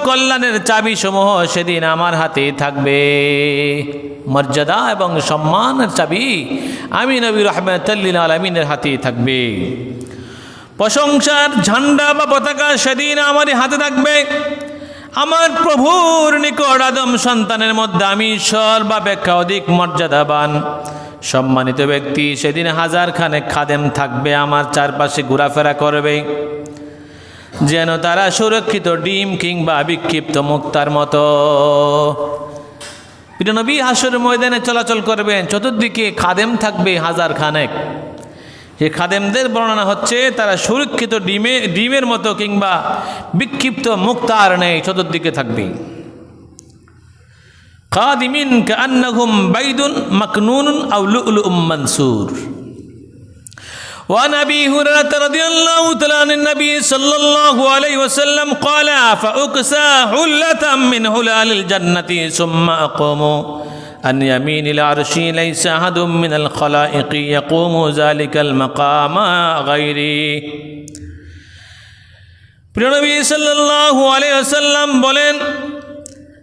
কল্যাণের চাবি সমূহ সেদিন আমার হাতেই থাকবে। মর্যাদা এবং সম্মানের চাবি আমি নবী রাহমাতুল লিল আলামিনের হাতেই থাকবে। প্রশংসার ঝান্ডা বা পতাকা সেদিন আমারই হাতে থাকবে। আমার প্রভুর নিকট আদম সন্তানের মধ্যে আমি সর্বাপেক্ষা অধিক মর্যাদাবান সম্মানিত ব্যক্তি। সেদিন হাজার খানেক খাদেম থাকবে, আমার চারপাশে ঘোরাফেরা করবে যেন তারা সুরক্ষিত ডিম কিংবা বিক্ষিপ্ত মুক্তার মতো। প্রিয় নবী হাসর ময়দানে চলাচল করবেন, চতুর্দিকে খাদেম থাকবে হাজার খানেক। এই খাদেমদের বর্ণনা হচ্ছে তারা সুরক্ষিত ডিমের মতো কিংবা বিক্ষিপ্ত মুক্তার নেই, চতুর্দিকে থাকবে। খাদিমিন কান্নাহুম বাইদুন মাকনুনুন আও লুলুউম মানসুর। وعن أبي هريرة رضي الله تعالى عن النبي صلى الله عليه وسلم قال فأكسى حلة من حلال الجنة ثم أقوم عن يمين العرش ليس أحد من الخلائق يقوم ذلك المقام غيري। প্রিয় নবী সাল্লাল্লাহু আলাইহি ওয়াসাল্লাম বলেন,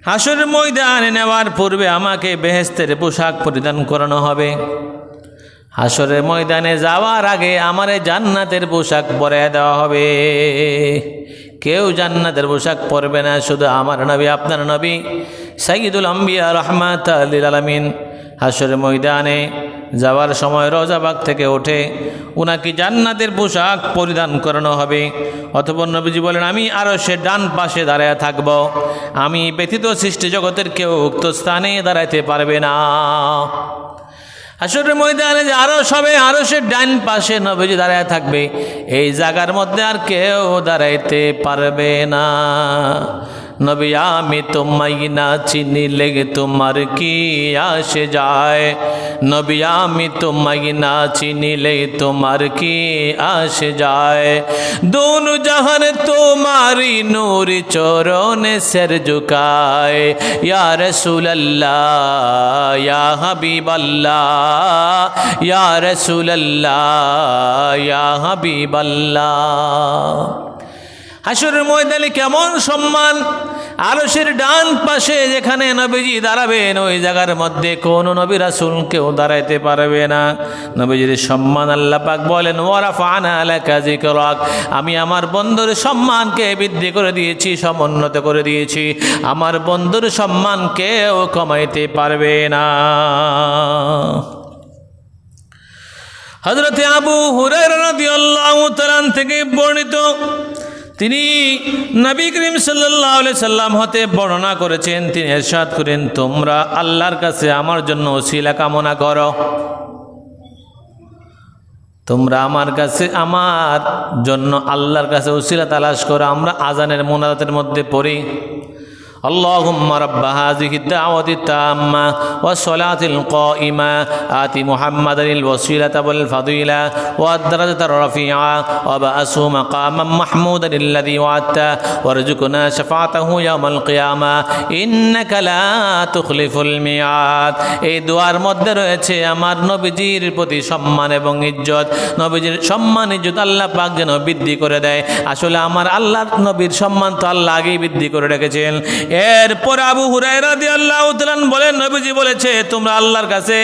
হাসরের ময়দানে নেওয়ার পূর্বে আমাকে বেহেশতের পোশাক পরিধান করানো হবে। হাসরের ময়দানে যাওয়ার আগে আমারে জান্নাতের পোশাক পরে দেওয়া হবে। কেউ জান্নাতের পোশাক পরবে না, শুধু আমার নবী, আপনার নবী সাইয়্যিদুল আম্বিয়া রাহমাতাল লিল আলামিন হাসরের ময়দানে যাওয়ার সময় রওজাবাগ থেকে ওঠে উনাকে জান্নাতের পোশাক পরিধান করানো হবে। অতঃপর নবীজি বলেন, আমি আরশের ডান পাশে দাঁড়ায় থাকব, আমি ব্যতীত সৃষ্টি জগতের কেউ উক্ত স্থানে দাঁড়াইতে পারবে না। হাসরের ময়দানে যে আরশ হবে, আরশের ডান পাশে নবীজি দাঁড়ায় থাকবে, এই জায়গার মধ্যে আর কেউ দাঁড়াইতে পারবে না। নবী আমি তোমায় না চিনিলে তোমার কি আসে যায়, নবী আমি তোমায় না চিনিলে তোমার কি আসে যায়। দোনো জাহান তোমারি নূর চরণে সির ঝুকায়, ইয়া রাসূলুল্লাহ ইয়া হাবিবাল্লাহ, ইয়া রাসূলুল্লাহ ইয়া হাবিবাল্লাহ। হাসরের ময়দানে কেমন সম্মান! আরশের ডান পাশে যেখানে নবীজি দাঁড়াবেন, ওই জায়গার মধ্যে কোনো নবী রাসূল কেউ দাঁড়াইতে পারবে না। নবীজির সম্মান আল্লাহ পাক বলেন, ওয়ারাফানা লাকা যিকরাক, আমি আমার বন্ধুর সম্মানকে বৃদ্ধি করে দিয়েছি, সমুন্নত করে দিয়েছি। আমার বন্ধুর সম্মান কেউ কমাইতে পারবে না। হযরত আবু হুরায়রা রাদিয়াল্লাহু তাআলা থেকে বর্ণিত, তিনি নবী করিম সাল্লাল্লাহু আলাইহি সাল্লাম হতে বর্ণনা করেছেন, তিনি ইরশাদ করেন, তোমরা আল্লাহর কাছে আমার জন্য ওসিলা কামনা করো। তোমরা আমার কাছে আমার জন্য আল্লাহর কাছে ওসিলা তালাশ করো। আমরা আজানের মুনাজাতের মধ্যে পড়ি, اللهم رب هذه الدعوة التامة والصلاة القائمة آت محمدا الوسيلة والفضيلة والدرجة الرفيعة وبعثه مقاما محمودا الذي وعدته وارزقنا شفاعته يوم القيامة إنك لا تخلف الميعاد। এই দোয়ার মধ্যে রয়েছে আমার নবীজির প্রতি সম্মান এবং ইজ্জত। নবীজির সম্মান ইজ্জত আল্লাহ পাক যেন বৃদ্ধি করে দেয়। আসলে আমার আল্লাহর নবীর সম্মান তো আল্লাহ আগেই বৃদ্ধি করে রেখেছেন। এরপর আবু হুরায়রা রাদিয়াল্লাহু তাআলা বলেন, নবীজি বলেছে, তোমরা আল্লাহর কাছে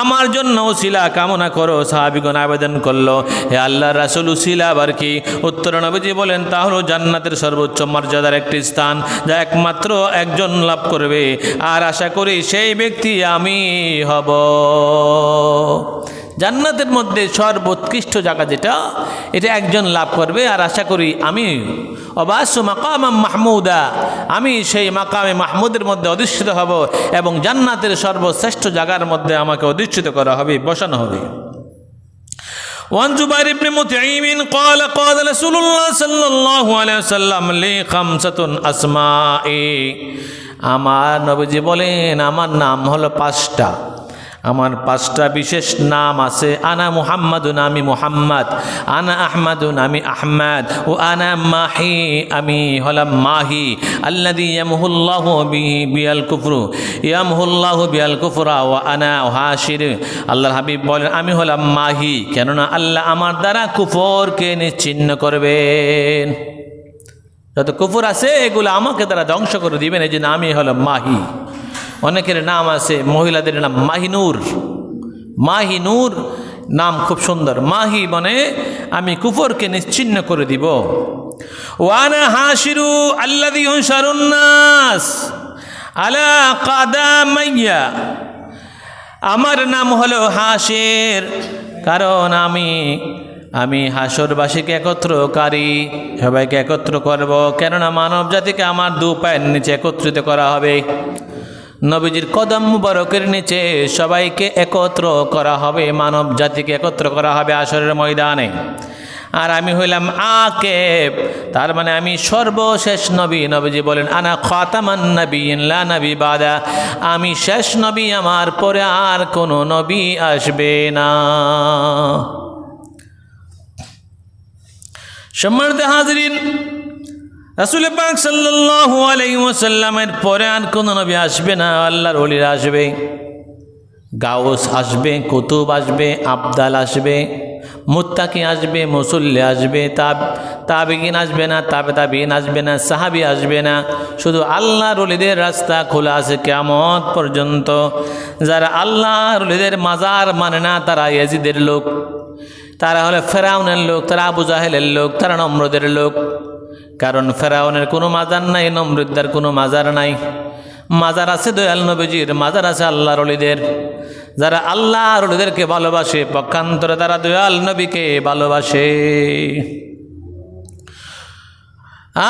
আমার জন্য উসিলা কামনা করো। সাহাবীগণ আবেদন করলো, হে আল্লাহর রাসূল, উসিলা আবার কি? উত্তরে নবীজি বলেন, তা হলো জান্নাতের সর্বোচ্চ মর্যাদার একটি স্থান, যা একমাত্র একজন লাভ করবে, আর আশা করি সেই ব্যক্তি আমি হব। জান্নাতের মধ্যে সর্বোৎকৃষ্ট জায়গা যেটা, এটা একজন লাভ করবে, আর আশা করি আমি অবাসু মাকামাম মাহমুদা, আমি সেই মাকামে মাহমুদের মধ্যে অধিষ্ঠিত হব এবং জান্নাতের সর্বশ্রেষ্ঠ জায়গার মধ্যে আমাকে অধিষ্ঠিত করা হবে, বসানো হবে। وعن جبير بن مطعم قال قال رسول الله صلى الله عليه وسلم لي خمسة أسماء। আমার নবীজি বলেন, আমার নাম হলো পাঁচটা, আমার পাঁচটা বিশেষ নাম আছে। আনা মুহাম্মাদুন, আমি মুহাম্মদ। আনা আহমাদুন, আমি আহমদ। ও আনা মাহি, আমি হলাম মাহি। আল্লাযী ইয়ামহুল্লাহু বিয়াল কুফরু ইয়ামহুল্লাহু বিয়াল কুফরা ওয়া আনা হাশির। আল্লাহর হাবিব বলেন, আমি হলাম মাহি, কেননা আল্লাহ আমার দ্বারা কুফরকে নিশ্চিহ্ন করবেন। যত কুফর আছে এগুলো আমাকে তারা ধ্বংস করে দিবেন। এই জন্য আমি হলো মাহি। অনেকের নাম আছে, মহিলাদের নাম মাহিনুর। মাহিনুর নাম খুব সুন্দর। মাহি মানে আমি কুফরকে নিশ্চিহ্ন করে দিব। ওয়ানা হাসিরু আল্লাযী ইউনশারুন নাস আলা কাদামাইয়া, আমার নাম হলো হাসির, কারণ আমি হাসরবাসীকে একত্রকারী, সবাইকে একত্র করব। কেননা মানব জাতিকে আমার দু পায়ের নিচে একত্রিত করা হবে। নবীজির কদম মুবারকের নিচে সবাইকে একত্র করা হবে, মানব জাতিকে একত্র করা হবে আসরের ময়দানে। আর আমি হইলাম আকেব, তার মানে আমি সর্বশেষ নবী। নবীজি বলেন আনা খাতামান নবিয়্যিন লা নবী বাদা, আমি শেষ নবী, আমার পরে আর কোনো নবী আসবে না। সম্মানিত হাজরিন, রাসূল পাক সাল্লাল্লাহু আলাইহি ওয়াসাল্লামের পরে আর কোনো নবী আসবে না, আল্লাহর ওলিরা আসবে। গাউস আসবে, কুতুব আসবে, আবদাল আসবে, মুত্তাকি আসবে, মুসল্লি আসবে, তাবিগিন আসবে না, তাবিন আসবে না, সাহাবি আসবে না। শুধু আল্লাহর ওলিদের রাস্তা খোলা আছে কিয়ামত পর্যন্ত। যারা আল্লাহর ওলিদের মাজার মানে না তারা ইয়াজিদের লোক, তারা হলো ফেরাউনের লোক, তারা আবু জাহেলের লোক, তারা নমরুদের লোক। কারণ ফেরাউনের কোনো মাজার নাই, নমরুদের কোনো মাজার নাই। মাজার আছে দয়াল নবীজির, মাজার আছে আল্লাহর ওলিদের। যারা আল্লাহর ওলিদেরকে ভালোবাসে পক্ষান্তরে তারা দয়াল নবীকে ভালোবাসে।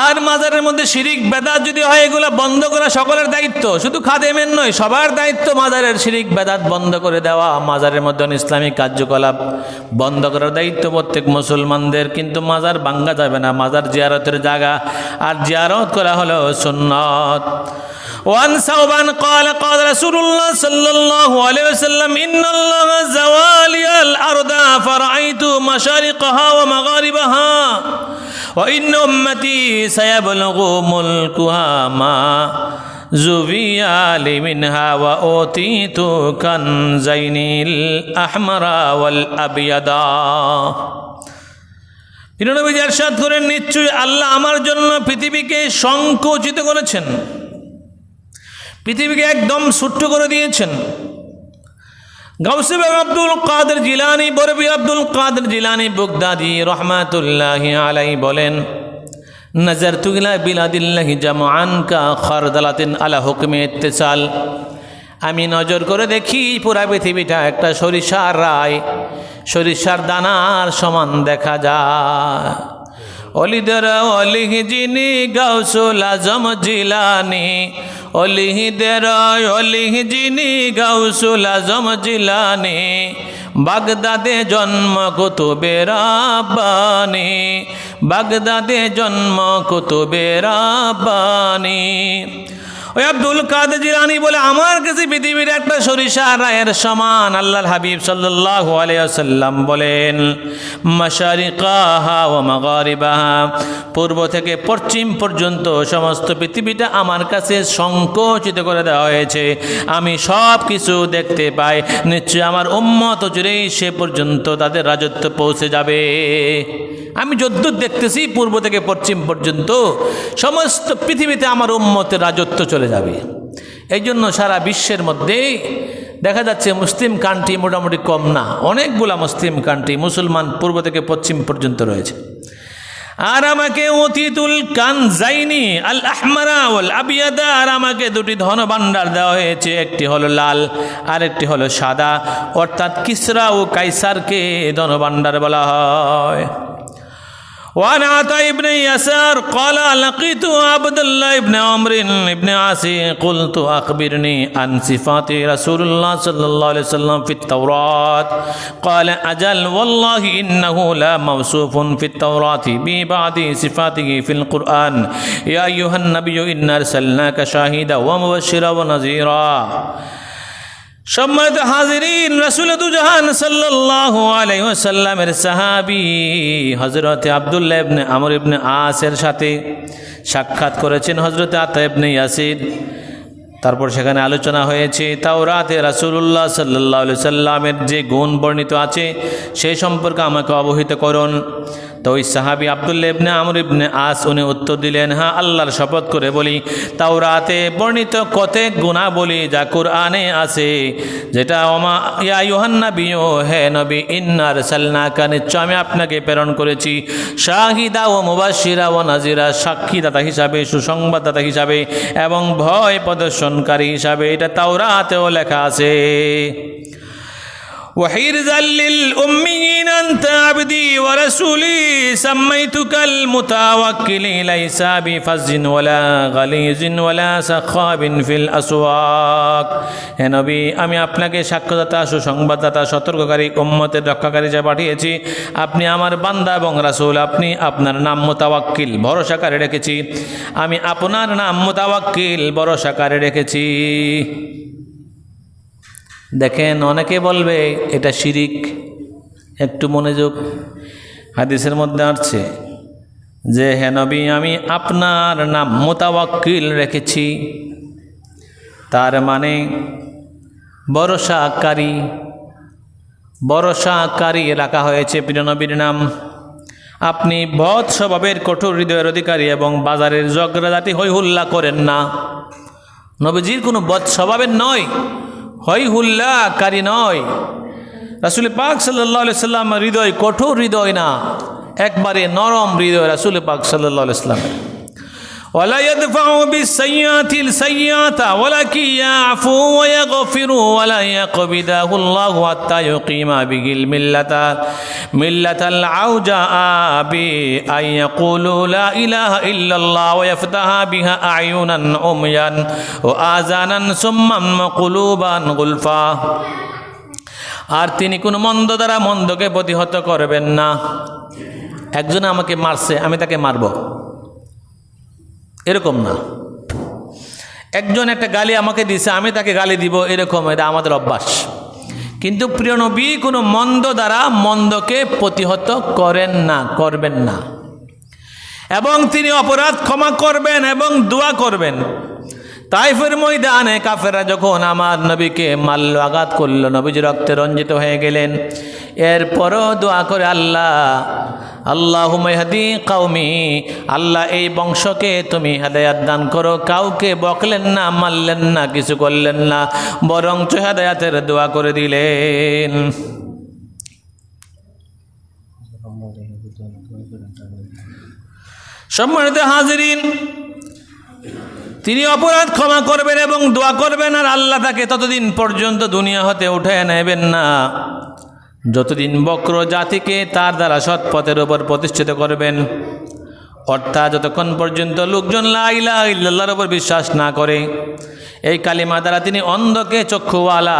আর মাজারের মধ্যে শিরিক বেদাত যদি হয়, এগুলো বন্ধ করা সকলের দায়িত্ব, শুধু খাদেমের নয়, সবার দায়িত্ব মাজারের শিরিক বেদাত বন্ধ করে দেওয়া। মাজারের মধ্যে ইসলামিক কার্যকলাপ বন্ধ করার দায়িত্ব প্রত্যেক মুসলমানদের। কিন্তু মাজার ভাঙ্গা যাবে না, মাজার জিয়ারতের জায়গা, আর জিয়ারত করা হলো সুন্নাত। وعن ثوبان قال قال رسول الله صلى الله عليه وسلم إن الله زوالي الأرض فرأيت مشارقها ومغاربها وإن أمتي سيبلغ ملكها ما زوي لي منها وأوتيت كنزين الأحمر والأبيض। তিনি নবী ইরশাদ করেন, নিশ্চয়ই আল্লাহ আমার জন্য পৃথিবীকে সংকুচিত করেছেন, পৃথিবীকে একদম ছোট্ট করে দিয়েছেন। গাউসে আব্দুল কাদের জিলানী, বরবি আব্দুল কাদের জিলানী বাগদাদি রহমাতুল্লাহি আলাইহি বলেন, নাজারতু ইলা বিলাদিল্লাহি জামআন কা খারদালাতিন আলা হুকমে ইত্তিসাল, আমি নজর করে দেখি পুরা পৃথিবীটা একটা সরিষার রায়, সরিষার দানার সমান দেখা যায়। অলিদের অলিহ যিনি গাউসুল আজম জিলানী, অলিহিদের অলিহ যিনি গাউসুল আজম জিলানী, বাগদাদে জন্ম কুতুবে রাব্বানী, বাগদাদে জন্ম কুতুবে রাব্বানী। ওই আব্দুল কাদের জিলানী বলে, আমার কাছে পৃথিবীর একটা সরিষা রায়ের সমান। আল্লাহর হাবিব সাল্লাল্লাহু আলাইহি ওয়াসাল্লাম বলেন, মাশারিকাহা ওয়া মাগারিবাহা, পূর্ব থেকে পশ্চিম পর্যন্ত সমস্ত পৃথিবীটা আমার কাছে সংকুচিত করে দেওয়া হয়েছে, আমি সব কিছু দেখতে পাই। নিশ্চয় আমার উম্মত জুড়েই সে পর্যন্ত তাদের রাজত্ব পৌঁছে যাবে। আমি যদ্দূর দেখতেছি পূর্ব থেকে পশ্চিম পর্যন্ত সমস্ত পৃথিবীতে আমার উম্মতের রাজত্ব চলে যাবে। এই জন্য সারা বিশ্বের মধ্যে দেখা যাচ্ছে মুসলিম কান্ট্রি মোটামুটি কম না, অনেকগুলা মুসলিম কান্ট্রি, মুসলমান পূর্ব থেকে পশ্চিম পর্যন্ত রয়েছে। আর আমাকে অতীতুল কানজাইনি আল আহমারা ওয়াল আবিয়াদা, আর আমাকে দুটি ধন ভাণ্ডার দেওয়া হয়েছে, একটি হলো লাল আর একটি হলো সাদা, অর্থাৎ কিসরা ও কাইসারকে ধন ভাণ্ডার বলা হয়। وعن عطاء بن يسار قال لقيت عبد الله بن عمرو بن عاص قلت أخبرني عن صفات رسول الله صلى الله عليه وسلم في التوراة قال أجل والله إنه لا موصوف في التوراة ببعض صفاته في القرآن يا أيها النبي إنا أرسلناك شاهدا ومبشرا ونذيرا। সম্মানিত হাজিরিন, রাসূল দুজাহান সাল্লাল্লাহু আলাইহি ওয়াসাল্লামের সাহাবী হযরত আব্দুল্লাহ ইবনে আমর ইবনে আসের সাথে সাক্ষাৎ করেছেন হযরত আতা ইবনে ইয়াসির। তারপর সেখানে আলোচনা হয়েছে তাওরাতে রাসূলুল্লাহ সাল্লাল্লাহু আলাইহি ওয়াসাল্লামের যে গুণ বর্ণিত আছে সেই সম্পর্কে আমাকে অবহিত করুন। তো ওই সাহাবী আব্দুল্লাহ ইবনে আমর ইবনে আস উনি উত্তর দিলেন, হ্যাঁ আল্লাহর শপথ করে বলি, তাওরাতে বর্ণিত কতক গুণাবলী যা কুরআনে আছে, যেটা ওমা ইয়া আইয়ুহান নাবিয়্যু, হে নবী, ইন্না আরসালনাকা, নিশ্চয় আমি আপনাকে প্রেরণ করেছি, শাহিদা ও মুবাশশিরা ও নাজিরা, সাক্ষীদাতা হিসাবে, সুসংবাদদাতা হিসাবে এবং ভয় প্রদর্শনকারী হিসাবে। এটা তাওরাতেও লেখা আছে। وحرزا للأميين أنت عبدي ورسولي سميتك المتوكل ليس بفز ولا غليظ ولا سخاب في الأسواق। হে নবী, আমি আপনাকে সাক্ষ্যদাতা, সুসংবাদদাতা, সতর্ককারী, উম্মতের রক্ষাকারী হিসেবে পাঠিয়েছি। আপনি আমার বান্দা এবং রাসূল। আপনি আপনার নাম মুতাওয়াক্কিল, ভরসাকারী রেখেছি। আমি আপনার নাম মুতাওয়াক্কিল, ভরসাকারী রেখেছি। দেখেন, অনেকে বলবে এটা শিরিক। একটু মনোযোগ, হাদিসের মধ্যে আসছে যে হে নবী, আমি আপনার নাম মুতাওয়াক্কিল রেখেছি, তার মানে ভরসাকারী, ভরসাকারী রাখা হয়েছে প্রিয় নবীর নাম। আপনি বদ স্বভাবের, কঠোর হৃদয়ের অধিকারী এবং বাজারের ঝগড়াঝাটি হই হুল্লা করেন না। নবীজির কোনো বদ স্বভাবের নয়, হই হুল্লাকারী নয়। রাসূল পাক সাল্লাল্লাহু আলাইহি সাল্লাম হৃদয় কঠোর হৃদয় না, একবারে নরম হৃদয় রাসূল পাক সাল্লাল্লাহু আলাইহি সাল্লামের। ওয়ালা ইয়াদফাউ বিসাইয়্যাতিল সাইয়্যাতা ওয়ালাকিন ইয়াফু ওয়া ইয়াগফিরু ওয়ালা ইয়াকবিদাহু আল্লাহু হাত্তা ইউকিমা বিহিল মিল্লাতাল আউজা বি আইয়াকুলু লা ইলাহা ইল্লাল্লাহ ওয়া ইফতাহা বিহা আয়ুনান উময়ান ওয়া আযানান সুম্মান ওয়া কুলুবান গুলফা। আর তিনি কোনো মন্দ দ্বারা মন্দকে প্রতিহত করবেন না। একজন আমাকে মারছে, আমি তাকে মারব, এরকম না। একজন একটা গালি আমাকে দিছে, আমি তাকে গালি দিব, এরকম। এটা আমাদের অভ্যাস। কিন্তু প্রিয় নবী কোনো মন্দ দ্বারা মন্দকে প্রতিহত করেন না, করবেন না। এবং তিনি অপরাধ ক্ষমা করবেন এবং দোয়া করবেন। তাইফের ময়দানে কাফেররা যখন আমার নবীকে মারল, আঘাত করলো, নবীজি রক্তে রঞ্জিত হয়ে গেলেন, এরপরও দোয়া করে, আল্লাহুম্মা ইহদি কওমি, আল্লাহ এই বংশকে তুমি হেদায়েত দান করো। কাউকে বকলেন না, মারলেন না, কিছু করলেন না, বরঞ্চ হেদায়েতের দোয়া করে দিলেন। সম্মানিত হাজিরিন, তিনি অপরাধ ক্ষমা করবেন এবং দোয়া করবেন, আর আল্লাহ তাকে ততদিন পর্যন্ত দুনিয়া হতে উঠে নেবেন না যতদিন বক্র জাতিকে তার দ্বারা সৎ পথের উপর প্রতিষ্ঠিত করবেন। অর্থাৎ যতক্ষণ পর্যন্ত লোকজন লা ইলাহা ইল্লাল্লাহর উপর বিশ্বাস না করে। এই কালিমা দ্বারা তিনি অন্ধকে চক্ষুওয়ালা,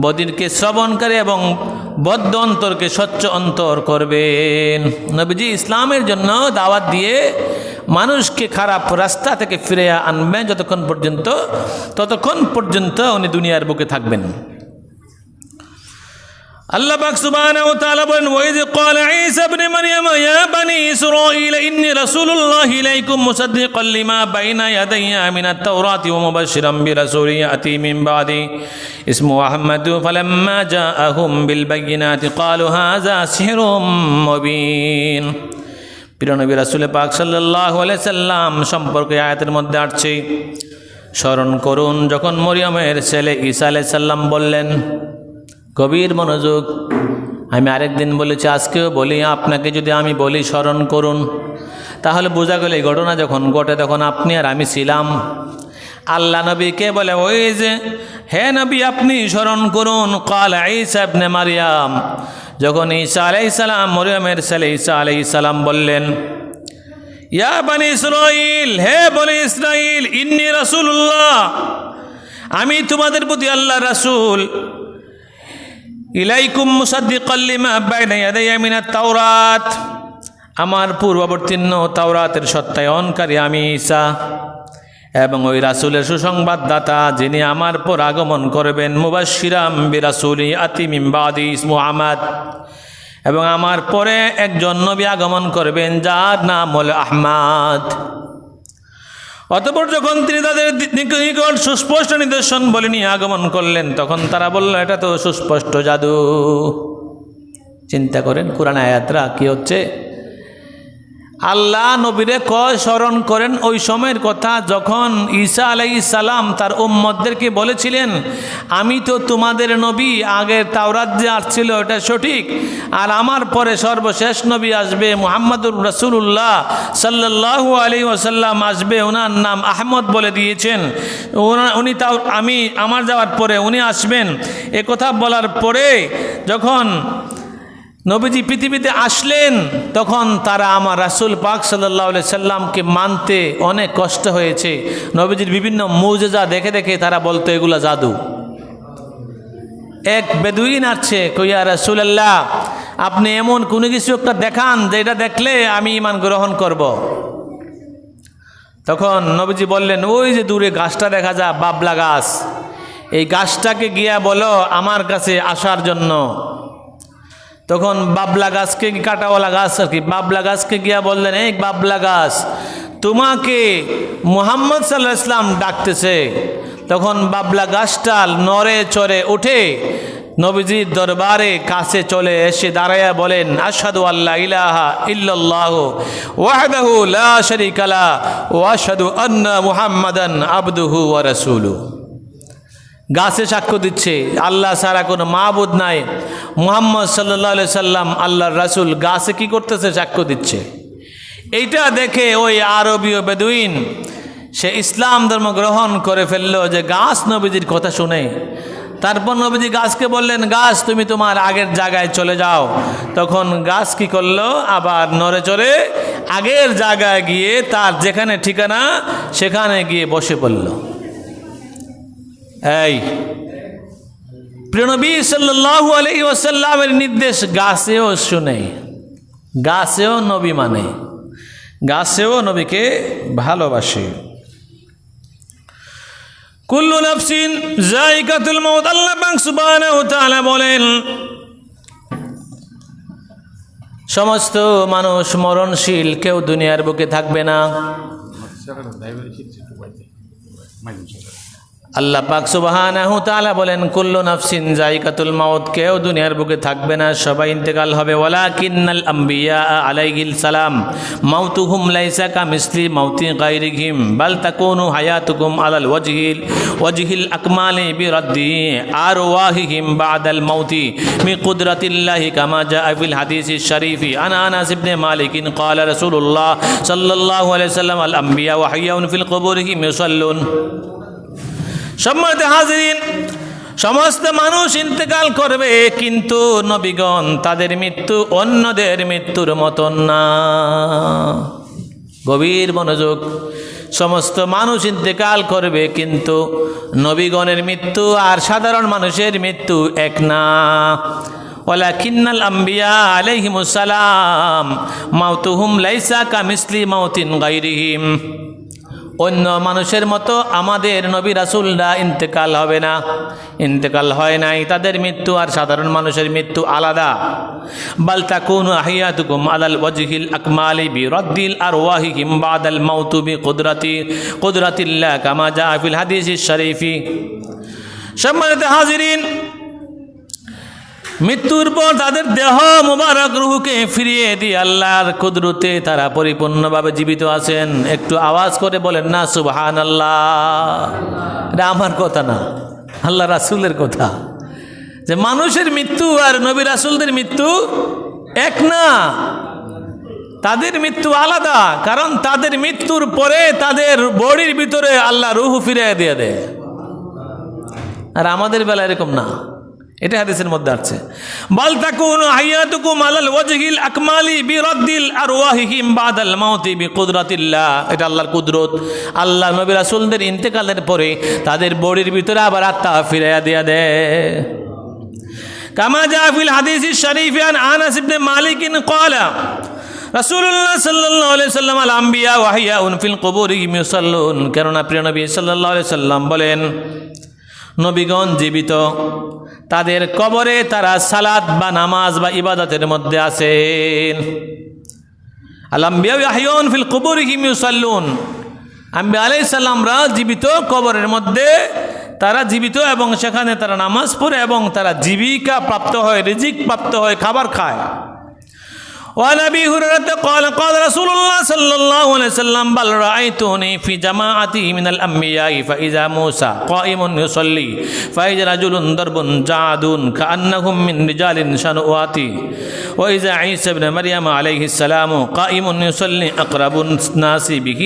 বধিরকে শ্রবণকারী এবং বদ্ধ অন্তরকে স্বচ্ছ অন্তর করবেন। নবীজি ইসলামের জন্য দাওয়াত দিয়ে মানুষকে খারাপ রাস্তা থেকে ফিরে আনবেন ততক্ষণ পর্যন্ত উনি দুনিয়ার বুকে থাকবেন। আল্লাহ পাক সুবহানাহু ওয়া তাআলা বলেন, ওয়াইয ক্বালা ঈসা ইবনে মারইয়াম ইয়া বানি ইসরাঈল ইন্নী রাসূলুল্লাহি ইলাইকুম মুসাদ্দিকাল লিমা বাইনা ইয়াদাইয়া মিনাত তাওরাতি ওয়া মুবাশশিরাম বিরাসূলিন ইয়াতি মিন বাদি ইসমুহু আহমাদু ফালাম্মা জাআহুম বিল বায়িনাতি ক্বালু হাযা সিহরুম মুবিন। প্রিয় নবী রাসূল পাক সাল্লাল্লাহু আলাইহি সাল্লাম সম্পর্কে আয়াতের মধ্যে আসছে, স্মরণ করুন যখন মরিয়মের ছেলে ঈসা আলাইহিস সালাম বললেন, গভীর মনোযোগ। আমি আরেকদিন বলেছি, আজকেও বলি, আপনাকে যদি আমি বলি স্মরণ করুন, তাহলে বোঝা গেল এই ঘটনা যখন ঘটে তখন আপনি আর আমি ছিলাম। আল্লাহ নবীকে বলে, ওই যে হে নবী আপনি স্মরণ করুন, ক্বালা ঈসা ইবনে মারইয়াম, যখন ঈসা আলাইহিস সালাম মরিয়মের ছেলে ঈসা আলাইহিস সালাম বললেন, ইয়া বনি ইসরাঈল, হে বনি ইসরাঈল, ইন্নী রাসূলুল্লাহ, আমি তোমাদের প্রতি আল্লাহর রাসূল, ইলাইকুম মুসাদ্দিকাল লিমা বাইনা ইয়াদাইয়া মিনাত তাওরাত, আমার পূর্ববর্তীন্য তাওরাতের সত্যায়নকারী আমি ঈসা, এবং ওই রাসূলের সুসংবাদদাতা যিনি আমার পর আগমন করবেন, মুবাশশিরাম বিরাসূলি ইয়াতি মিন বাদি ইসমুহু আহমদ, এবং আমার পরে একজন নবী আগমন করবেন যার নাম হলো আহমদ। অতঃপর যখন তিনি তাদের নিকট সুস্পষ্ট নিদর্শন বলে নিয়ে আগমন করলেন, তখন তারা বলল, এটা তো সুস্পষ্ট জাদু। চিন্তা করেন কোরআন আয়াতরা কি হচ্ছে, আল্লাহ নবীরে স্মরণ করেন ওই সময়ের কথা যখন ঈসা আলাইহিস সালাম তার উম্মতদেরকে বলেছিলেন, আমি তো তোমাদের নবী, আগের তাওরাত যে আসছিল এটা সঠিক, আর আমার পরে সর্বশেষ নবী আসবে মুহাম্মদুর রাসূলুল্লাহ সাল্লাল্লাহু আলাইহি ওয়াসাল্লাম আসবে, ওনার নাম আহমদ বলে দিয়েছেন, উনি তাও আমার যাওয়ার পরে উনি আসবেন। এ কথা বলার পরে যখন নবীজি পৃথিবীতে আসলেন তখন তারা আমার রাসূল পাক সাল্লাল্লাহু আলাইহি সাল্লামকে মানতে অনেক কষ্ট হয়েছে। নবীজির বিভিন্ন মুজিজা দেখে দেখে তারা বলতো এগুলা জাদু। এক বেদুইন আসছে, কইয়া রাসূলুল্লাহ আপনি এমন কোনো কিছু একটা দেখান যেটা দেখলে আমি ঈমান গ্রহণ করব। তখন নবীজি বললেন, ওই যে দূরে গাছটা দেখা যায় বাবলা গাছ, এই গাছটাকে গিয়া বলো আমার কাছে আসার জন্য। তখন বাবলা গাছকে, কাটাওয়ালা গাছ আর কি, বাবলা গাছকে গিয়া বললেন, এই বাবলা গাছ তোমাকে মুহাম্মদ সাল্লাল্লাহু আলাইহি ওয়াসাল্লাম ডাকতেছে। তখন বাবলা গাছটা নড়ে চড়ে উঠে নবীজির দরবারে কাছে চলে এসে দাঁড়াইয়া বলেন, আশহাদু আল্লা ইলাহা ইল্লাল্লাহু ওয়াহদাহু লা শারীকা লা ওয়া আশহাদু আন্না মুহাম্মাদান আবদুহু ওয়া রাসূলুহু। গাছে সাক্ষ্য দিচ্ছে আল্লাহ ছাড়া কোনো মাবুদ নাই, মুহাম্মদ সাল্লাল্লাহু আলাইহি সাল্লাম আল্লাহর রাসূল। গাছে কি করতেছে? সাক্ষ্য দিচ্ছে। এইটা দেখে ওই আরবীয় বেদুইন সে ইসলাম ধর্ম গ্রহণ করে ফেলল, যে গাছ নবীজির কথা শুনে। তারপর নবীজি গাছকে বললেন, গাছ তুমি তোমার আগের জায়গায় চলে যাও। তখন গাছ কি করলো? আবার নড়ে চড়ে আগের জায়গায় গিয়ে তার যেখানে ঠিকানা সেখানে গিয়ে বসে পড়ল। এই প্রিয় নবী সাল্লাল্লাহু আলাইহি ওয়াসাল্লামের নির্দেশ গাছেও শুনে, গাছেও নবী মানে, গাছেও নবীকে ভালোবাসে। কুল্লু নাফসিন যায়িকাতুল মাউত, আল্লাহ পাক সুবহানাহু ওয়া তাআলা বলেন সমস্ত মানুষ মরণশীল, কেউ দুনিয়ার বুকে থাকবে না। আল্লাহ পাক সুবহানাহু ওয়া তাআলা বলেন কুল্লু নাফসিন যায়িকাতুল মাউত, কেউ দুনিয়ার বুকে থাকবে না, সবাই ইন্তেকাল হবে। ওয়ালাকিন্নাল আম্বিয়া আলাইহিস সালাম মাউতুহুম লাইসা কামিসলি মাউতি গায়রিহিম বাল তাকুনু হায়াতুকুম আলাল ওয়াজহিল আকমালি বিরাদ্দি আরওয়াহিহিম বাদাল মাউতি মি কুদরাতিল্লাহি কামা জাআ ফিল হাদিসিশ শরীফি আন আনাস ইবনে মালিক ক্বালা রাসূলুল্লাহ সাল্লাল্লাহু আলাইহি ওয়াসাল্লাম আল আম্বিয়া ওয়া হাইয়ুন ফিল কুবুরিহিম ইউসাল্লুন। সম্মানিত হাজিরিন, সমস্ত মানুষ ইন্তেকাল করবে, কিন্তু নবীগণ তাদের মৃত্যু অন্যদের মৃত্যুর মতন না। গভীর মনোযোগ। সমস্ত মানুষ ইন্তেকাল করবে, কিন্তু নবীগণের মৃত্যু আর সাধারণ মানুষের মৃত্যু এক না। ওয়ালাকিন্নাল আম্বিয়া আলাইহিমুস সালাম মাউতুহুম লাইসা কামিসলি মাউতিন গায়রিহিম, অন্য মানুষের মতো আমাদের নবী রাসূলরা ইন্তেকাল হবে না, ইন্তেকাল হয় নাই, তাদের মৃত্যু আর সাধারণ মানুষের মৃত্যু আলাদা। বাল তাকুনু আহইয়াতুকুম আলাল ওয়াজহিল আকমালি বিরাদ্দিল আরওয়াহিহিম বাদাল মাউতু বিকুদরাতিল্লাহ কামা জাআ ফিল হাদিসিশ শরীফি। সম্মানিত হাজিরিন, মৃত্যুর পর তাদের দেহ মুবারক রূহকে ফিরিয়ে দিয়ে আল্লাহর কুদরতে তারা পরিপূর্ণভাবে জীবিত আছেন। একটু আওয়াজ করে বলেন না সুবহানাল্লাহ। এটা আমার কথা না, আল্লাহ রাসূলের কথা, যে মানুষের মৃত্যু আর নবী রাসূলদের মৃত্যু এক না, তাদের মৃত্যু আলাদা। কারণ তাদের মৃত্যুর পরে তাদের বডির ভিতরে আল্লাহ রূহ ফিরিয়ে দিয়ে দেয়, আর আমাদের বেলা এরকম না। এটা হাদিসের মধ্যে আছে, বাল তাকুনু হায়াতুকুম আলাল ওয়াজহিল আকমালি বিরাদ্দিল আরওয়াহিহিম বাদাল মাউতি বিকুদরাতিল্লাহ। এটা আল্লাহর কুদরত। আল্লাহ নবী রাসূলদের ইন্তেকালের পরে তাদের বডির ভিতরে আবার আত্মা ফিরাইয়া দিয়া দেয়। কামা জাআ ফিল হাদিসিশ শরীফি আন আনাস ইবনে মালিক ক্বালা রাসূলুল্লাহ সাল্লাল্লাহু আলাইহি সাল্লাম আল আম্বিয়া ওয়া হাইয়ুন ফিল কুবুরিহিম ইউসাল্লুন। কেননা প্রিয় নবী সাল্লাল্লাহু আলাইহি সাল্লাম বলেন, নবীগণ জীবিত, তাদের কবরে তারা সালাত বা নামাজ বা ইবাদতের মধ্যে আছেন। আল আম্বিয়া ইয়াহয়ুন ফিল কুবুরিহিম ইউসাল্লুন, আম্বিয়া আলাইহিস সালামরা জীবিত, কবরের মধ্যে তারা জীবিত এবং সেখানে তারা নামাজ পড়ে এবং তারা জীবিকা প্রাপ্ত হয়, রিজিক প্রাপ্ত হয়, খাবার খায়। وعن أبي هريرة قال قال رسول الله صلى الله عليه وسلم بل رأيتني في جماعتي من الأنبياء فإذا موسى قائم يصلي فإذا رجل ضرب جعد كأنهم من رجال شنواتي وإذا عيسى بن مريم عليه السلام قائم يصلي أقرب الناس به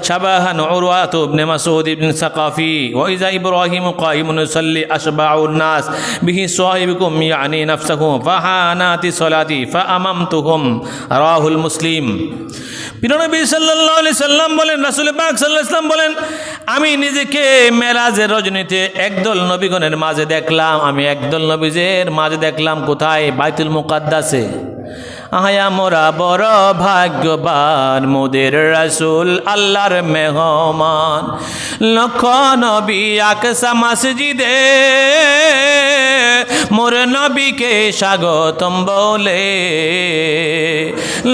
شبها عروة بن مسعود بن ثقفي وإذا إبراهيم قائم يصلي أشبع الناس به صاحبكم يعني نفسه فحانات صلاتي فأممتهم রাহুল মুসলিম। প্রিয় নবী সাল্লাল্লাহু আলাইহি সাল্লাম বলেন, রাসূল পাক সাল্লাল্লাহু আলাইহি সাল্লাম বলেন, আমি নিজেকে মেরাজের রজনীতে একদল নবীগণের মাঝে দেখলাম। আমি একদল নবীদের মাঝে দেখলাম কোথায়? বাইতুল মুকাদ্দাসে। আয়া মোরা বড় ভাগ্যবান, মোদের রাসূল আল্লাহর মেহমান। লক্ষ নবী আকসা মসজিদে মোর নবীকে স্বাগতম বলে।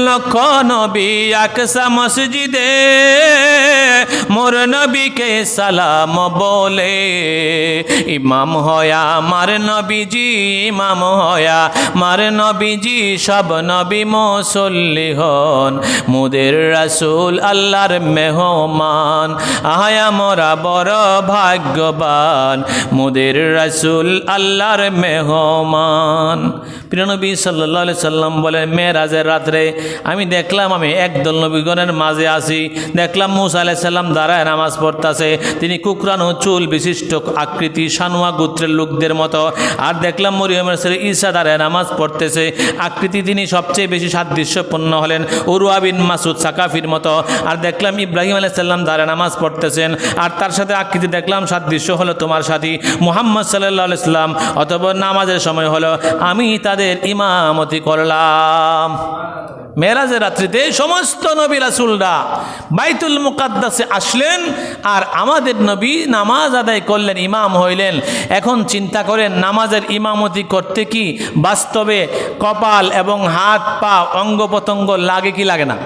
লক্ষ নবী আকসা মসজিদে মোর নবীকে সালাম বলে। ইমাম হয়া মার নবীজি, ইমাম হয়া মার নবীজি, সব নবী মুসল্লি হন, মোদের রাসূল আল্লাহর মেহমান। আয়া মোরা বড় ভাগ্যবান, মোদের রাসূল আল্লাহর মেহমান। প্রিয় নবী সাল্লাল্লাহু আলাইহি সাল্লাম বলেন, মেরাজের রাত্রে আমি দেখলাম আমি একদল নবীগণের মাঝে আছি। দেখলাম মুসা আলাইহিস সালাম দাঁড়ায় নামাজ পড়তেছে। তিনি কুকরানো চুল বিশিষ্ট আকৃতি, সানুয়া গোত্রের লোকদের মতো। আর দেখলাম মরিয়মের ছেলে ঈসা দাঁড়ায় নামাজ পড়তেছে। আকৃতি তিনি সবচেয়ে বেশি সাদৃশ্যপূর্ণ হলেন উরওয়া বিন মাসউদ সাকাফির মতো। আর দেখলাম ইব্রাহিম আলাইহিস সালাম দাঁড়ায় নামাজ পড়তেছেন। আর তার সাথে আকৃতি দেখলাম সাদৃশ্য হলো তোমার সাথী মুহাম্মদ সাল্লাল্লাহু আলাইহি সাল্লাম। অতঃপর নামাজের সময় হলো, আমি তাদের ইমামতি করলাম। মেরাজের রাত্রিতে সমস্ত নবী রাসূলরা বাইতুল মুকাদ্দাসে আসলেন, আর আমাদের নবী নামাজ আদায় করলেন, ইমাম হইলেন। এখন চিন্তা করেন, নামাজের ইমামতি করতে কি বাস্তবে কপাল এবং হাত পা অঙ্গ প্রত্যঙ্গ লাগে কি লাগে না?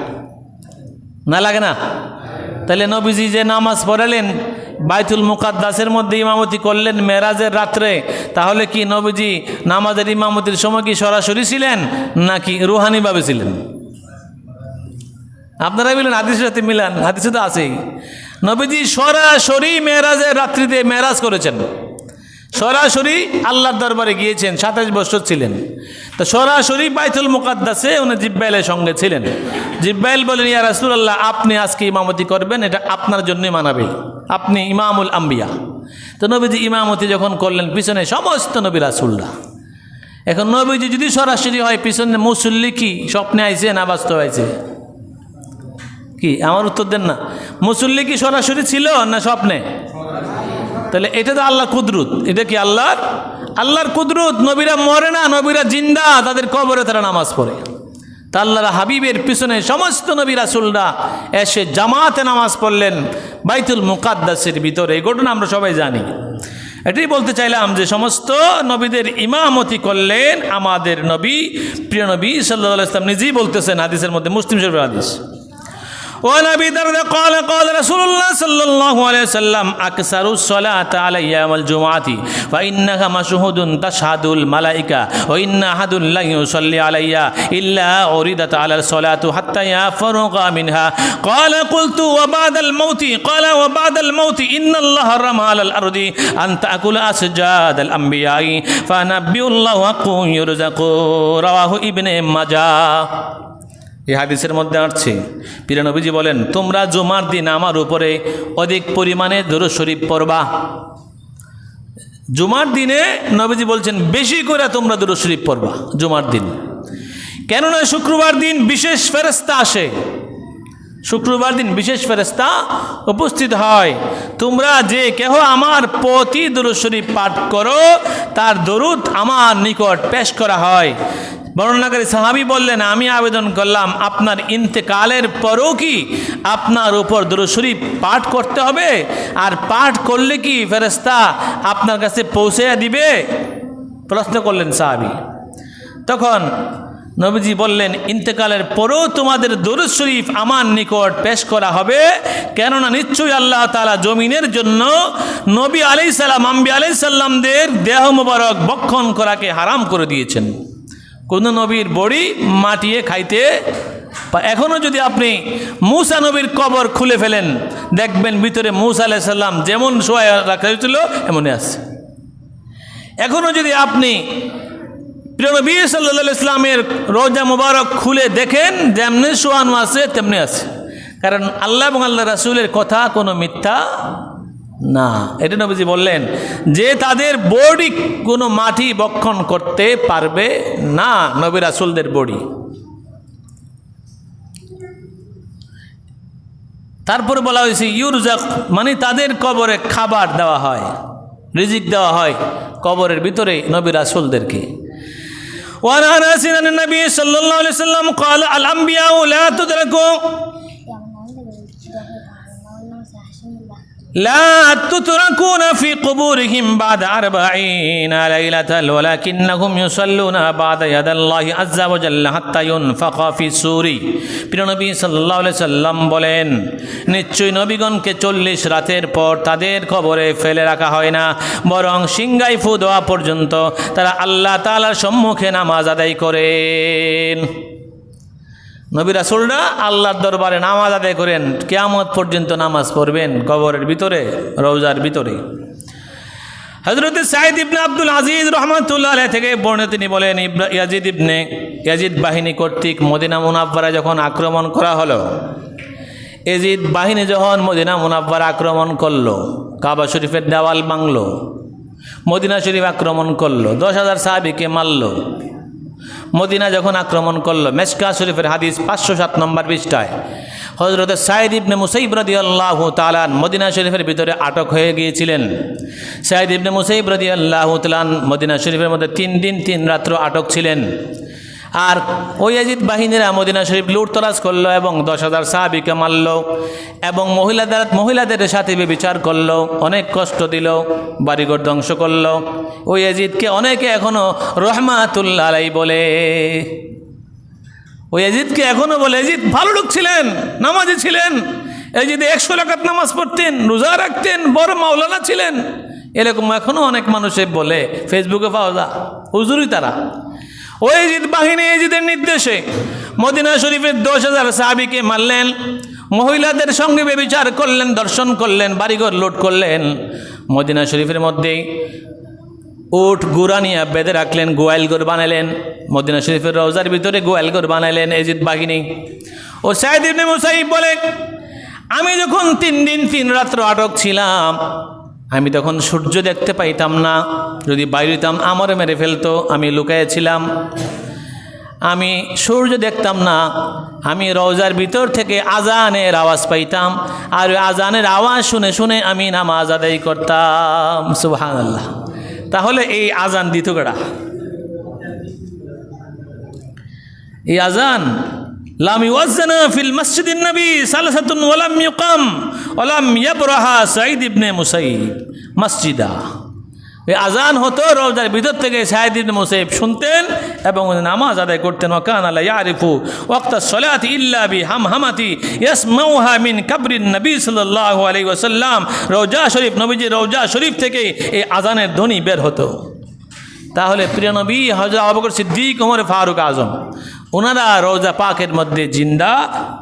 না লাগে না? তাহলে নবীজি যে নামাজ পড়ালেন, বাইতুল মুকাদ্দাসের মধ্যে ইমামতি করলেন মেরাজের রাত্রে, তাহলে কি নবীজি নামাজের ইমামতির সময় কি সরাসরি ছিলেন নাকি রুহানিভাবে ছিলেন? আপনারা মিলেন, হাদিসের সাথে মিলান, হাদিসে তো আছেই। নবীজি সরাসরি মেরাজের রাত্রিতে মেরাজ করেছেন, সরাসরি আল্লাহর দরবারে গিয়েছেন। 27 বছর ছিলেন, তো সরাসরি বাইতুল মুকাদ্দাসে উনি জিব্রাইলের সঙ্গে ছিলেন। জিব্রাইল বলেন, ইয়া রাসূলুল্লাহ, আপনি আজকে ইমামতি করবেন, এটা আপনার জন্যই মানাবে, আপনি ইমামুল আম্বিয়া। তো নবীজি ইমামতি যখন করলেন, পিছনে সমস্ত নবী রাসূলরা। এখন নবীজি যদি সরাসরি হয়, পিছনে মুসল্লি কি স্বপ্নে আইছে না বাস্তব আইছে? কি আমার উত্তর দেন না। মুসল্লি কি সরাসরি ছিল না স্বপ্নে? তাহলে এটা তো আল্লাহর কুদরত। এটা কি আল্লাহর কুদরত। নবীরা মরে না, নবীরা জিন্দা, তাদের কবরে তারা নামাজ পড়ে। তা আল্লাহর হাবিবের পিছনে সমস্ত নবী রাসূলরা এসে জামাতে নামাজ পড়লেন বাইতুল মুকাদ্দাসের ভিতরে। এই ঘটনা আমরা সবাই জানি। এটাই বলতে চাইলাম যে সমস্ত নবীদের ইমামতি করলেন আমাদের নবী, প্রিয় নবী সাল্লাল্লাহু আলাইহি ওয়াসাল্লাম নিজেই বলতেছেন হাদিসের মধ্যে, মুসলিম শরীফের হাদিস। وعن أبي الدرداء قال قال رسول الله صلى الله عليه وسلم أكثر الصلاة علي يوم الجمعة فإنها مشهود تشهد الملائكة وإن أحد لا يصلي علي إلا عرضت على الصلاة حتى يفرغ منها قال قلت وبعد الموت قال وبعد الموت إن الله حرم على الأرض أن تأكل أسجاد الأنبياء فنبي الله حق يرزق رواه ابن ماجه। এই হাদিসের মধ্যে আসছে, প্রিয় নবীজি বলেন, তোমরা জুমার দিন আমার উপরে অধিক পরিমাণে দরুদ শরীফ পড়বা। জুমার দিনে নবীজি বলছেন বেশি করে তোমরা দরুদ শরীফ পড়বা জুমার দিন। কেননা শুক্রবার দিন বিশেষ ফেরেশতা আসে, শুক্রবার দিন বিশেষ ফেরেশতা উপস্থিত হয়। তোমরা যে কেহ আমার প্রতি দরুদ শরীফ পাঠ করো, তার দরুদ আমার নিকট পেশ করা হয়। বর্ণনাকারী সাহাবী বললেন, আমি আবেদন করলাম আপনার ইন্তেকালের পরও কি আপনার উপর দরুদ শরীফ পাঠ করতে হবে? আর পাঠ করলে কি ফেরেশতা আপনার কাছে পৌঁছে দিবে? প্রশ্ন করলেন সাহাবী। তখন নবীজি বললেন, ইন্তেকালের পরও তোমাদের দরুদ শরীফ আমার নিকট পেশ করা হবে, কেননা নিশ্চয়ই আল্লাহ তাআলা জমিনের জন্য নবী আলাইহিস সালাম, আম্বিয়া আলাইহিস সালামদের দেহ মোবারক ভক্ষণ করাকে হারাম করে দিয়েছেন। কোন নবীর বড়ি মাটিয়ে খাইতে। এখনও যদি আপনি মূসা নবীর কবর খুলে ফেলেন, দেখবেন ভিতরে মূসা আলাইহিস সালাম যেমন শোয়া রাখা হয়েছিল এমনই আছে। এখনও যদি আপনি প্রিয় নবী সাল্লাল্লাহু আলাইহি ইসলামের রওজা মুবারক খুলে দেখেন, যেমনি শোয়ানো আছে তেমনি আছে। কারণ আল্লাহ এবং আল্লাহ রাসূলের কথা কোনো মিথ্যা না। এটা নবীজি বললেন যে তাদের বডি কোনো মাটি বক্ষণ করতে পারবে না, নবী রাসূলদের বডি। তারপরে বলা হয়েছে ইউরজাক, মানে তাদের কবরে খাবার দেওয়া হয়, রিজিক দেওয়া হয় কবরের ভিতরে নবী রাসূলদেরকে। وعن أنس أن النبي صلى الله عليه وسلم قال الأنبياء لا تتركون في قبورهم بعد 40 ليلة ولكنهم يصلون بعد يد الله عز وجل حتى ينفخ في الصور। প্রিয় নবী সাল্লাল্লাহু আলাইহি সাল্লাম বলেন, নিশ্চয়ই নবীগণকে 40 রাতের পর তাদের কবরে ফেলে রাখা হয় না, বরং সিংহায় ফু দেওয়া পর্যন্ত তারা আল্লাহ তাআলার সম্মুখে নামাজ আদায় করেন। নবী রাসূলরা আল্লাহর দরবারে নামাজ আদায় করেন, কিয়ামত পর্যন্ত নামাজ পড়বেন কবরের ভিতরে, রওজার ভিতরে। হযরত সাঈদ ইবনে আব্দুল আজিজ রাহমাতুল্লাহ আলাইহি থেকে বর্ণিত, তিনি বলেন ইয়াজিদ বাহিনী কর্তৃক মদিনা মুনাওয়ারায় যখন আক্রমণ করা হলো, ইয়াজিদ বাহিনী যখন মদিনা মুনাওয়ারা আক্রমণ করলো, কাবা শরীফের দেওয়াল ভাঙলো, মদিনা শরীফ আক্রমণ করলো, 10,000 সাহাবীকে মারলো। মদিনা যখন আক্রমণ করলো, মেশকা শরীফের হাদিস 507 নম্বর পৃষ্ঠায় হযরত সাঈদ ইবনে মুসাইব রাদিয়াল্লাহু তাআলা মদিনা শরীফের ভিতরে আটক হয়ে গিয়েছিলেন। সাঈদ ইবনে মুসাইব রাদিয়াল্লাহু তাআলা মদিনা শরীফের মধ্যে 3 দিন 3 রাত্র আটক ছিলেন। আর ওই ইয়াজিদ বাহিনীরা মদিনা শরীফ লুটতরাজ করলো এবং 10,000 সাহাবীকে মারলো এবং মহিলাদের সাথে বিচার করলো, অনেক কষ্ট দিল, বাড়িঘর ধ্বংস করলো। ওই ইয়াজিদকে অনেকে এখনো রহমাতুল্লাহ আলাইহি বলে। ওই ইয়াজিদকে এখনো বলে, ইয়াজিদ ভালো লোক ছিলেন, নামাজি ছিলেন, ইয়াজিদ 100 রাকাত নামাজ পড়তেন, রোজা রাখতেন, বড় মাওলানা ছিলেন, এরকম এখনো অনেক মানুষে বলে, ফেসবুকে পাওয়া যায়, হুজুরই তারা। ওই ইয়াজিদ বাহিনী ইয়াজিদের নির্দেশে মদিনা শরীফের 10,000 সাহাবীকে মারলেন, মহিলাদের সঙ্গে ব্যভিচার করলেন, দর্শন করলেন, বাড়িঘর লুট করলেন। মদিনা শরীফের মধ্যেই উট গুড়া নিয়ে বেঁধে রাখলেন, গোয়ালঘর বানালেন। মদিনা শরীফের রওজার ভিতরে গোয়ালঘর বানালেন ইয়াজিদ বাহিনী। ও সাঈদ ইবনে মুসাইব বলে, আমি যখন 3 দিন 3 রাত্র আটক ছিলাম, আমি তখন সূর্য দেখতে পাইতাম না, যদি বাইরেতাম আমারে মেরে ফেলতো, আমি লুকাইছিলাম, আমি সূর্য দেখতাম না। আমি রওজার ভিতর থেকে আজানের আওয়াজ পাইতাম, আর আজানের আওয়াজ শুনে শুনে আমি নামাজ আদায় করতাম। সুবহানাল্লাহ। তাহলে এই আজান দিত কেডা? এই আজান লাম ইউযানা ফিল মসজিদিন নবী সালাসাতুন ওয়ালাম ইউকাম ওয়ালাম ইয়াবরাহা সাঈদ ইবনে মুসাইব মসজিদা। এই আজান হতো রওজার ভিতর থেকে, সাঈদ ইবনে মুসাইব শুনতেন এবং নামাজ আদায় করতেন। ওয়াকানা লা ইয়ারিফু ওয়াক্তাস সালাতি ইল্লা বিহামহামাতি ইয়াসমাউহা মিন কবরিন নবী সাল্লাল্লাহু আলাইহি ওয়াসাল্লাম। রওজা শরীফ, নবীজি রওজা শরীফ থেকে এই আজানের ধ্বনি বের হতো। তাহলে প্রিয় নবী হযরত আবু বকর সিদ্দিক, ওমর ফারুক আজম, ওনারা রওজা পাকের মধ্যে জিন্দা,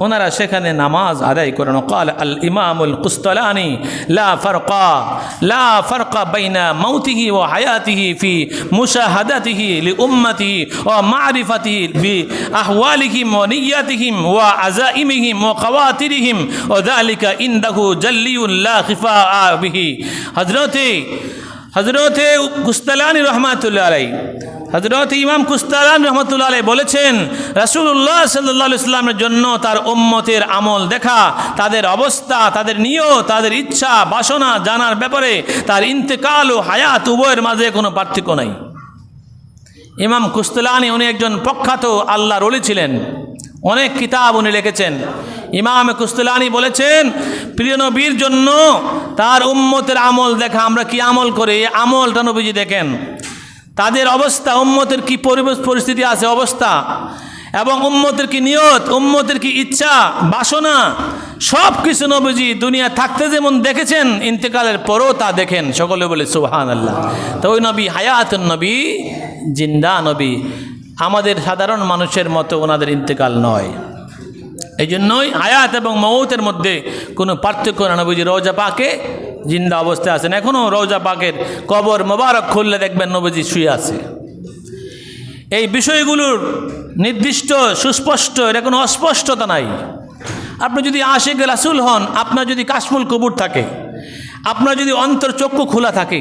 ওনারা সেখানে নামাজ আদায় করেন। قال الامام القسطلاني لا فرق بين موته وحياته في مشاهدته لامته ومعرفته باحوالهم ونياتهم وعزائمهم وخواطرهم وذلك عنده جلي لا خفاء به। হযরত কুস্তালানী রহমাতুল্লাহ আলাইহি, হযরত ইমাম কুস্তালানী রহমাতুল্লাহ আলাইহি বলেছেন, রাসূলুল্লাহ সাল্লাল্লাহু আলাইহি ওয়াসাল্লামের জন্য তার উম্মতের আমল দেখা, তাদের অবস্থা, তাদের নিয়ত, তাদের ইচ্ছা বাসনা জানার ব্যাপারে তার ইন্তেকাল ও হায়াত উভয়ের মাঝে কোনো পার্থক্য নাই। ইমাম কুস্তালানী উনি একজন প্রখ্যাত আল্লাহর ওলি ছিলেন, অনেক কিতাব উনি লিখেছেন। ইমাম কুস্তালানী বলেছেন, প্রিয় নবীর জন্য তার উম্মতের আমল দেখা, আমরা কি আমল করি, এই আমলটা নবীজি দেখেন, তাদের অবস্থা, উম্মতের কি পরিবেশ পরিস্থিতি আছে অবস্থা, এবং উম্মতের কি নিয়ত, উম্মতের কি ইচ্ছা বাসনা, সব কিছু নবীজি দুনিয়া থাকতে যেমন দেখেছেন, ইন্তেকালের পরও তা দেখেন। সকলে বলে সুবহানাল্লাহ। তো ওই নবী হায়াতুন নবী, জিন্দা নবী, আমাদের সাধারণ মানুষের মতো ওনাদের ইন্তেকাল নয়। এই জন্যই হায়াত এবং মৌতের মধ্যে কোনো পার্থক্য না। নবীজি রওজা পাকে জিন্দা অবস্থায় আছেন, এখনও রওজা পাকের কবর মোবারক খুললে দেখবেন নবীজি শুয়ে আছে। এই বিষয়গুলোর নির্দিষ্ট সুস্পষ্ট, এর কোনো অস্পষ্টতা নাই। আপনি যদি আশিক রাসূল হন, আপনার যদি কাশফুল কবুর থাকে, আপনার যদি অন্তর চক্ষু খোলা থাকে,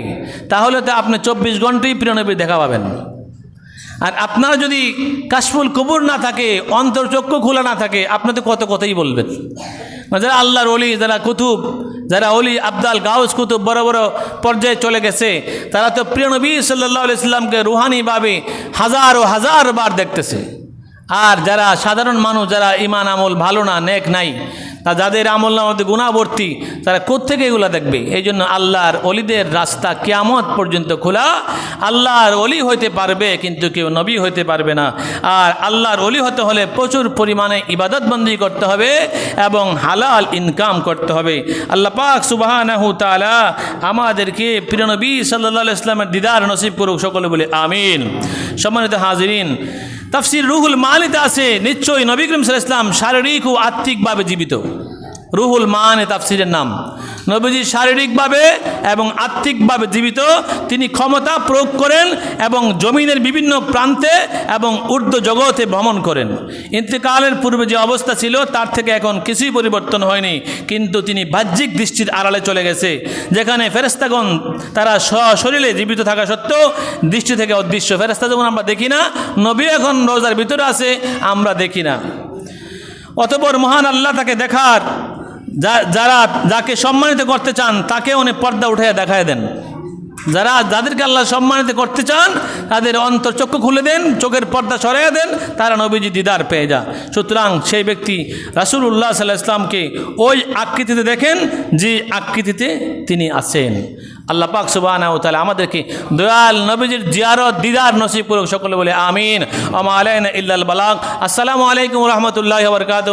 তাহলে তো আপনি 24 ঘন্টাই প্রিয় নবীর দেখা পাবেন। আর আপনার যদি কাশফুল কবুর না থাকে, অন্তর চক্ষু খোলা না থাকে, আপনি তো কত কথাই বলবেন। যারা আল্লাহর ওলি, যারা কুতুব, যারা ওলি আবদাল গাউস কুতুব বড় বড় পর্যায়ে চলে গেছে, তারা তো প্রিয় নবী সাল্লাল্লাহু আলাইহি সাল্লামকে রুহানিভাবে হাজারো হাজার বার দেখতেছে। আর যারা সাধারণ মানুষ, যারা ইমান আমল ভালো না, নেক নাই, তা যাদের আমল নামাতে গুণাবর্তী, তারা কোত্থেকে এগুলো দেখবে? এই জন্য আল্লাহর অলিদের রাস্তা কিয়ামত পর্যন্ত খোলা। আল্লাহর অলি হইতে পারবে, কিন্তু কেউ নবী হইতে পারবে না। আর আল্লাহর অলি হতে হলে প্রচুর পরিমাণে ইবাদতবন্দি করতে হবে এবং হালাল ইনকাম করতে হবে। আল্লাহ পাক সুবহানাহু তাআলা আমাদেরকে প্রিয় নবী সাল্লাল্লাহু আলাইহি ওয়াসাল্লামের দিদার নসিব করুক, সকলে বলে আমিন। সম্মানিত হাজিরিন, তাফসীর রুহুল মানিতে আছে নিশ্চয়ই নবী করিম সাল্লাল্লাহু আলাইহি ওয়াসাল্লাম শারীরিক ও আত্মিকভাবে জীবিত। রুহুল মানে তাফসীরের নাম। নবীজি শারীরিকভাবে এবং আত্মিকভাবে জীবিত। তিনি ক্ষমতা প্রয়োগ করেন এবং জমিনের বিভিন্ন প্রান্তে এবং ঊর্ধ্ব জগতে ভ্রমণ করেন। ইন্তেকালের পূর্বে যে অবস্থা ছিল তার থেকে এখন কিছুই পরিবর্তন হয়নি, কিন্তু তিনি বাহ্যিক দৃষ্টির আড়ালে চলে গেছে। যেখানে ফেরেশতাগণ তারা শরীরে জীবিত থাকা সত্ত্বেও দৃষ্টি থেকে অদৃশ্য। ফেরেশতা যেমন আমরা দেখি না, নবী এখন রোজার ভিতরে আছে, আমরা দেখি না। অতঃপর মহান আল্লাহ তাকে দেখার, যাকে সম্মানিত করতে চান তাকে অনেক পর্দা উঠে দেখায় দেন। যাদেরকে আল্লাহ সম্মানিত করতে চান তাদের অন্তর চক্ষু খুলে দেন, চোখের পর্দা সরিয়ে দেন, তারা নবীজি দিদার পেয়ে যায়। সুতরাং সেই ব্যক্তি রাসূলুল্লাহ সাল্লাল্লাহু আলাইহি ওয়াসাল্লামকে ওই আকৃতিতে দেখেন যে আকৃতিতে তিনি আছেন। আল্লাহ পাক সুবহানাহু ওয়া তাআলা আমাদেরকে দয়াল নবীজির জিয়ারত দিদার নসিব করুক, সকলে বলে আমিন। ওয়া মা আলাইনা ইল্লাল বালাগ। আসসালামু আলাইকুম ওয়া রাহমাতুল্লাহি ওয়া বারাকাতুহু।